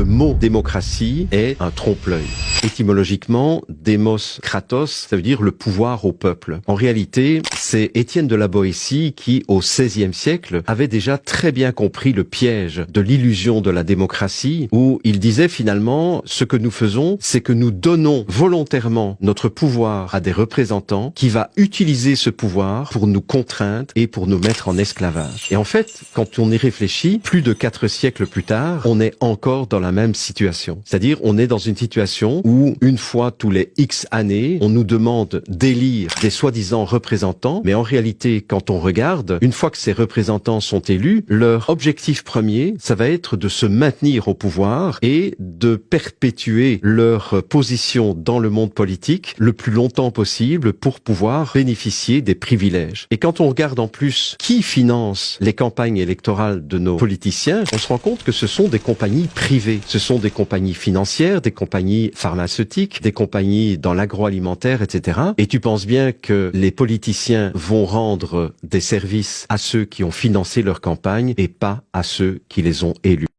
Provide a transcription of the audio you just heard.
le mot démocratie est un trompe-l'œil. Étymologiquement, démos kratos, ça veut dire le pouvoir au peuple. En réalité, c'est Étienne de la Boétie qui, au XVIe siècle, avait déjà très bien compris le piège de l'illusion de la démocratie, où il disait finalement, ce que nous faisons, c'est que nous donnons volontairement notre pouvoir à des représentants qui va utiliser ce pouvoir pour nous contraindre et pour nous mettre en esclavage. Et en fait, quand on y réfléchit, plus de 4 siècles plus tard, on est encore dans la même situation. C'est-à-dire, on est dans une situation où, une fois tous les X années, on nous demande d'élire des soi-disant représentants, mais en réalité, quand on regarde, une fois que ces représentants sont élus, leur objectif premier, ça va être de se maintenir au pouvoir et de perpétuer leur position dans le monde politique le plus longtemps possible pour pouvoir bénéficier des privilèges. Et quand on regarde en plus qui finance les campagnes électorales de nos politiciens, on se rend compte que ce sont des compagnies privées. Ce sont des compagnies financières, des compagnies pharmaceutiques, des compagnies dans l'agroalimentaire, etc. Et tu penses bien que les politiciens vont rendre des services à ceux qui ont financé leur campagne et pas à ceux qui les ont élus.